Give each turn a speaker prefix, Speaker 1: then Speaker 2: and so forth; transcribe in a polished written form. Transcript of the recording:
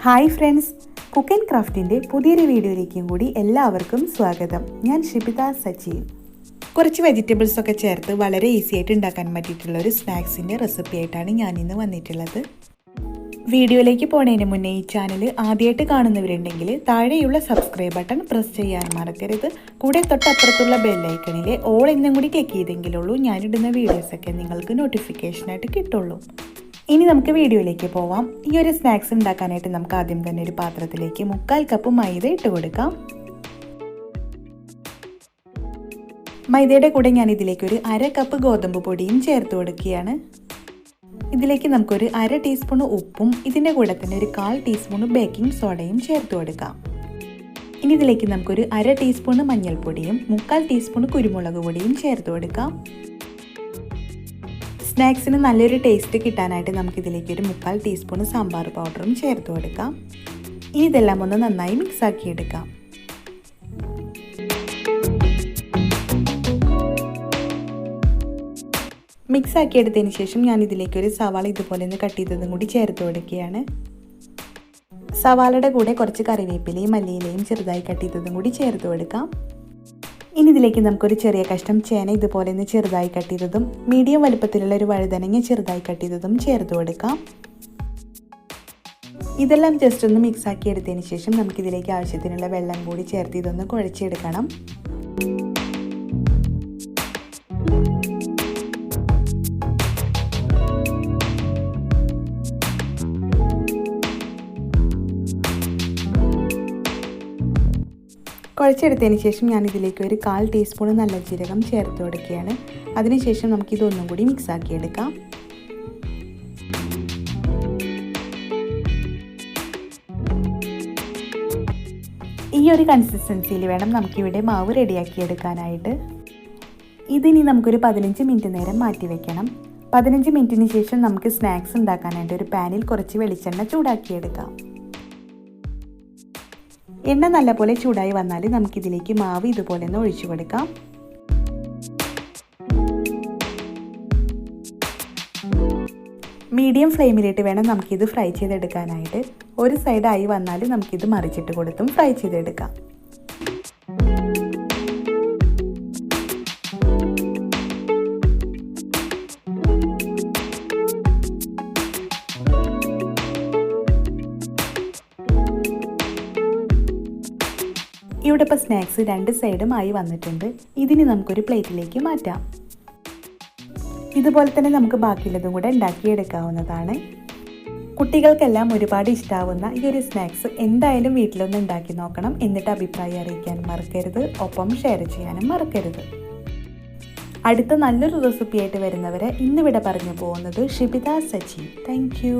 Speaker 1: Hi friends, cook and ക്രാഫ്റ്റിൻ്റെ പുതിയൊരു വീഡിയോയിലേക്കും കൂടി എല്ലാവർക്കും സ്വാഗതം. ഞാൻ ഷിബിത സജീവ്. കുറച്ച് വെജിറ്റബിൾസൊക്കെ ചേർത്ത് വളരെ ഈസി ആയിട്ട് ഉണ്ടാക്കാൻ പറ്റിയിട്ടുള്ള ഒരു സ്നാക്സിൻ്റെ റെസിപ്പി ആയിട്ടാണ് ഞാനിന്ന് വന്നിട്ടുള്ളത്. വീഡിയോയിലേക്ക് പോണതിന് മുന്നേ ഈ ചാനൽ ആദ്യമായിട്ട് കാണുന്നവരുണ്ടെങ്കിൽ താഴെയുള്ള സബ്സ്ക്രൈബ് ബട്ടൺ പ്രസ് ചെയ്യാൻ മറക്കരുത്. കൂടെ തൊട്ടപ്പുറത്തുള്ള ബെല്ലൈക്കണിലെ ഓൾ എന്നും കൂടി ക്ലിക്ക് ചെയ്തെങ്കിലുള്ളൂ ഞാനിടുന്ന വീഡിയോസൊക്കെ നിങ്ങൾക്ക് നോട്ടിഫിക്കേഷനായിട്ട് കിട്ടുള്ളൂ. ഇനി നമുക്ക് വീഡിയോയിലേക്ക് പോവാം. ഈ ഒരു സ്നാക്സ് ഉണ്ടാക്കാനായിട്ട് നമുക്ക് ആദ്യം തന്നെ ഒരു പാത്രത്തിലേക്ക് 1/4 കപ്പ് മൈദ ഇട്ട് കൊടുക്കാം. മൈദയുടെ കൂടെ ഞാൻ ഇതിലേക്ക് ഒരു 1/2 കപ്പ് ഗോതമ്പ് പൊടിയും ചേർത്ത് കൊടുക്കുകയാണ്. ഇതിലേക്ക് നമുക്കൊരു 1/2 ടീസ്പൂൺ ഉപ്പും ഇതിൻ്റെ കൂടെ തന്നെ ഒരു 1/4 ടീസ്പൂൺ ബേക്കിംഗ് സോഡയും ചേർത്ത് കൊടുക്കാം. ഇനി ഇതിലേക്ക് നമുക്കൊരു 1/2 ടീസ്പൂൺ മഞ്ഞൾപ്പൊടിയും 1/4 ടീസ്പൂൺ കുരുമുളക് പൊടിയും ചേർത്ത് കൊടുക്കാം. സ്നാക്സിന് നല്ലൊരു ടേസ്റ്റ് കിട്ടാനായിട്ട് നമുക്കിതിലേക്ക് ഒരു 1/4 ടീസ്പൂൺ സാമ്പാർ പൗഡറും ചേർത്ത് കൊടുക്കാം. ഇനി ഇതെല്ലാം ഒന്ന് നന്നായി മിക്സാക്കി എടുക്കാം. മിക്സാക്കി എടുത്തതിന് ശേഷം ഞാൻ ഇതിലേക്ക് ഒരു സവാള ഇതുപോലെ ഒന്ന് കട്ട് ചെയ്തതും കൂടി ചേർത്ത് കൊടുക്കുകയാണ്. സവാളയുടെ കൂടെ കുറച്ച് കറിവേപ്പിലയും മല്ലിയിലയും ചെറുതായി കട്ട് ചെയ്തതും കൂടി ചേർത്ത് കൊടുക്കാം. ഇനി ഇതിലേക്ക് നമുക്കൊരു ചെറിയ കഷ്ണം ചേന ഇതുപോലെ ഒന്ന് ചെറുതായി കട്ട് ചെയ്തതും മീഡിയം വലുപ്പത്തിലുള്ള ഒരു വഴുതനങ്ങ ചെറുതായി കട്ട് ചെയ്തതും ചേർത്ത് കൊടുക്കാം. ഇതെല്ലാം ജസ്റ്റ് ഒന്ന് മിക്സാക്കി എടുത്തതിന് ശേഷം നമുക്കിതിലേക്ക് ആവശ്യത്തിനുള്ള വെള്ളം കൂടി ചേർത്ത് ഇതൊന്ന് കുഴച്ചെടുക്കണം. കുഴച്ചെടുത്തതിന് ശേഷം ഞാൻ ഇതിലേക്ക് ഒരു 1/4 ടീസ്പൂൺ നല്ല ജീരകം ചേർത്ത് കൊടുക്കുകയാണ്. അതിനുശേഷം നമുക്കിതൊന്നും കൂടി മിക്സാക്കി എടുക്കാം. ഈ ഒരു കൺസിസ്റ്റൻസിയിൽ വേണം നമുക്കിവിടെ മാവ് റെഡിയാക്കി എടുക്കാനായിട്ട്. ഇതിനി നമുക്കൊരു 15 മിനിറ്റ് നേരം മാറ്റി വയ്ക്കണം. 15 മിനിറ്റിന് ശേഷം നമുക്ക് സ്നാക്സ് ഉണ്ടാക്കാനായിട്ട് ഒരു പാനിൽ കുറച്ച് വെളിച്ചെണ്ണ ചൂടാക്കിയെടുക്കാം. എണ്ണ നല്ലപോലെ ചൂടായി വന്നാൽ നമുക്കിതിലേക്ക് മാവ് ഇതുപോലെ ഒന്ന് ഒഴിച്ചു കൊടുക്കാം. മീഡിയം ഫ്ലെയിമിലിട്ട് വേണം നമുക്കിത് ഫ്രൈ ചെയ്തെടുക്കാനായിട്ട്. ഒരു സൈഡായി വന്നാൽ നമുക്കിത് മറിച്ചിട്ട് കൊടുത്തും ഫ്രൈ ചെയ്തെടുക്കാം. ഇവിടെ ഇപ്പോൾ സ്നാക്സ് 2 സൈഡും ആയി വന്നിട്ടുണ്ട്. ഇതിന് നമുക്കൊരു പ്ലേറ്റിലേക്ക് മാറ്റാം. ഇതുപോലെ തന്നെ നമുക്ക് ബാക്കിയുള്ളതും കൂടെ ഉണ്ടാക്കിയെടുക്കാവുന്നതാണ്. കുട്ടികൾക്കെല്ലാം ഒരുപാട് ഇഷ്ടമാവുന്ന ഈ ഒരു സ്നാക്സ് എന്തായാലും വീട്ടിലൊന്ന് ഉണ്ടാക്കി നോക്കണം. എന്നിട്ട് അഭിപ്രായം അറിയിക്കാൻ മറക്കരുത്. ഒപ്പം ഷെയർ ചെയ്യാനും മറക്കരുത്. അടുത്ത നല്ലൊരു റെസിപ്പിയായിട്ട് വരുന്നവരെ ഇന്നിവിടെ പറഞ്ഞു പോകുന്നത് ഷിബിത സജീവ്. Thank you.